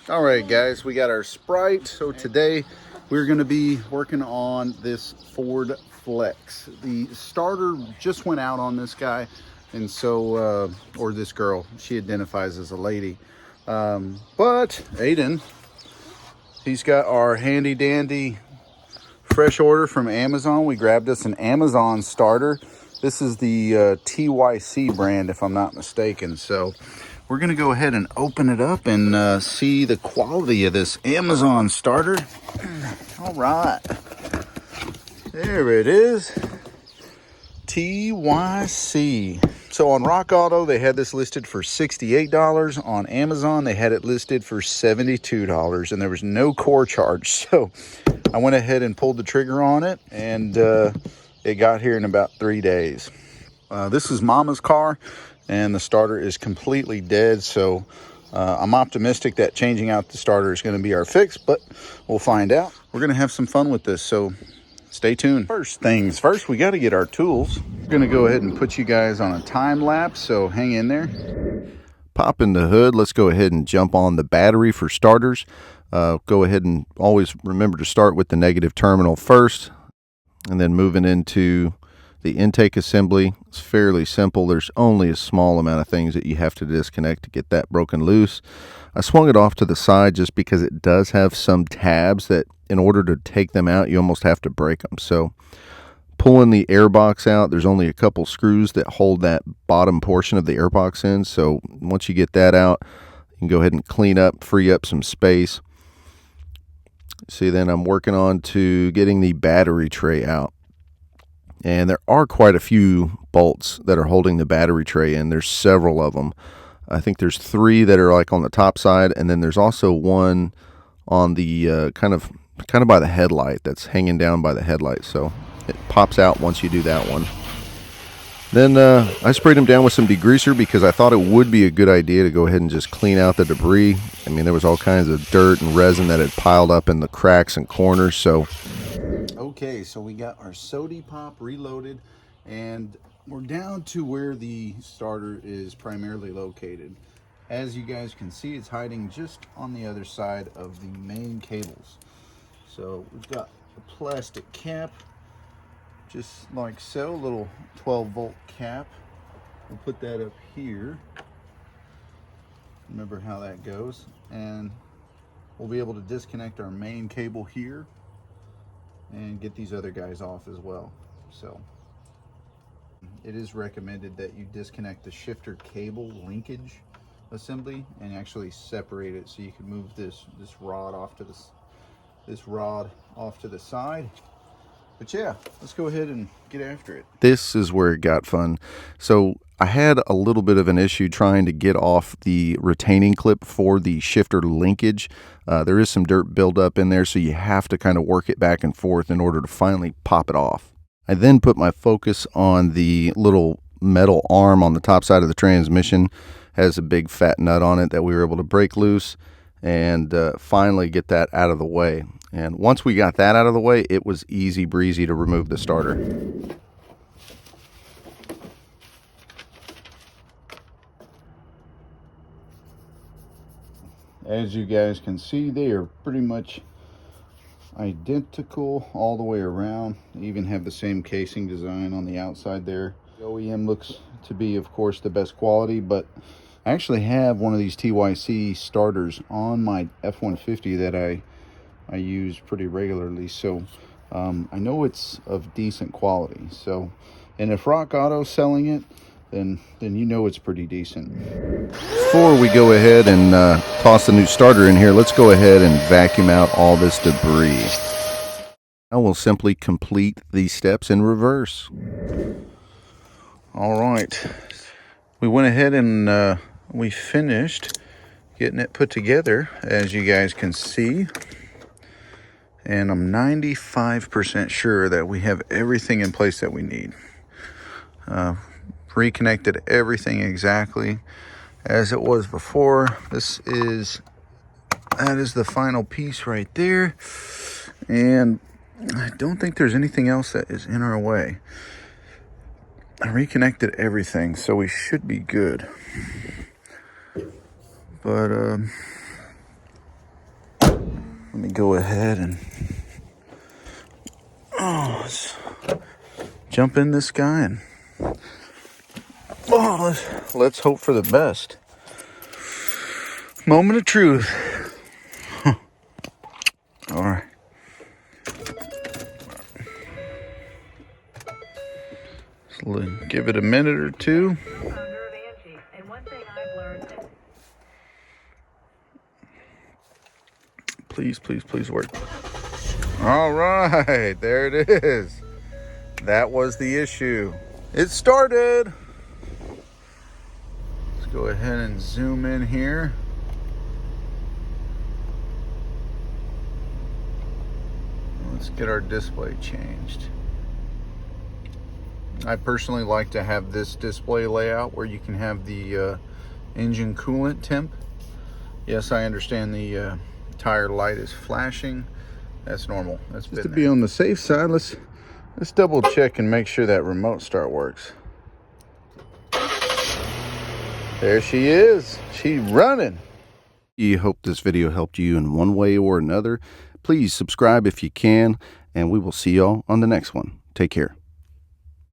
All right, guys, we got our Sprite. So today we're going to be working on this Ford Flex. The starter just went out on this guy, and so, or this girl, she identifies as a lady. But Aiden, he's got our handy dandy fresh order from Amazon. We grabbed us an Amazon starter. This is the TYC brand, if I'm not mistaken. So we're going to go ahead and open it up and see the quality of this Amazon starter. All right. There it is. TYC. So on Rock Auto, they had this listed for $68. On Amazon, they had it listed for $72, and there was no core charge. So I went ahead and pulled the trigger on it, and it got here in about 3 days. This is Mama's car, and the starter is completely dead. So I'm optimistic that changing out the starter is going to be our fix, but we'll find out. We're going to have some fun with this, so stay tuned. First things first, we got to get our tools. We're going to go ahead and put you guys on a time lapse, so hang in there. Pop in the hood. Let's go ahead and jump on the battery for starters. Go ahead and always remember to start with the negative terminal first, and then moving into the intake assembly. It's fairly simple. There's only a small amount of things that you have to disconnect to get that broken loose. I swung it off to the side just because it does have some tabs that in order to take them out, you almost have to break them. So pulling the air box out, there's only a couple screws that hold that bottom portion of the air box in. So once you get that out, you can go ahead and clean up, free up some space. See, then I'm working on to getting the battery tray out. And there are quite a few bolts that are holding the battery tray in. There's several of them. I think there's 3 that are like on the top side, and then there's also one on the kind of by the headlight that's hanging down by the headlight. So it pops out once you do that one. Then I sprayed them down with some degreaser because I thought it would be a good idea to go ahead and just clean out the debris. I mean, there was all kinds of dirt and resin that had piled up in the cracks and corners. So Okay, so we got our Sody Pop reloaded, and we're down to where the starter is primarily located. As you guys can see, it's hiding just on the other side of the main cables. So we've got a plastic cap, just like so, a little 12-volt cap. We'll put that up here. Remember how that goes. And we'll be able to disconnect our main cable here and get these other guys off as well. So it is recommended that you disconnect the shifter cable linkage assembly and actually separate it so you can move this rod off to the side. But yeah, let's go ahead and get after it. this is where it got fun. So I had a little bit of an issue trying to get off the retaining clip for the shifter linkage. There is some dirt buildup in there, so you have to kind of work it back and forth in order to finally pop it off. I then put my focus on the little metal arm on the top side of the transmission. Has a big fat nut on it that we were able to break loose and finally get that out of the way. And once we got that out of the way, it was easy breezy to remove the starter. As you guys can see, they are pretty much identical all the way around. They even have the same casing design on the outside there. The OEM looks to be, of course, the best quality, but I actually have one of these TYC starters on my F-150 that I use pretty regularly, so I know it's of decent quality. So, and if Rock Auto's selling it, then you know it's pretty decent. Before we go ahead and toss the new starter in here, let's go ahead and vacuum out all this debris. Now we'll simply complete these steps in reverse. All right, we went ahead and we finished getting it put together, as you guys can see, and I'm 95% sure that we have everything in place that we need. Reconnected everything exactly as it was before. That is the final piece right there, and I don't think there's anything else that is in our way. I reconnected everything, so we should be good. But Let me go ahead and let's jump in this guy and let's hope for the best. Moment of truth. All right. Let's give it a minute or two. Please, please, please work. All right, there it is. That was the issue. It started. Let's go ahead and zoom in here. Let's get our display changed. I personally like to have this display layout where you can have the engine coolant temp. Yes, I understand the tire light is flashing. That's normal. That's just to be on the safe side. Let's double check and make sure that remote start works. There she is. She's running. I hope this video helped you in one way or another. Please subscribe if you can, and we will see y'all on the next one. Take care.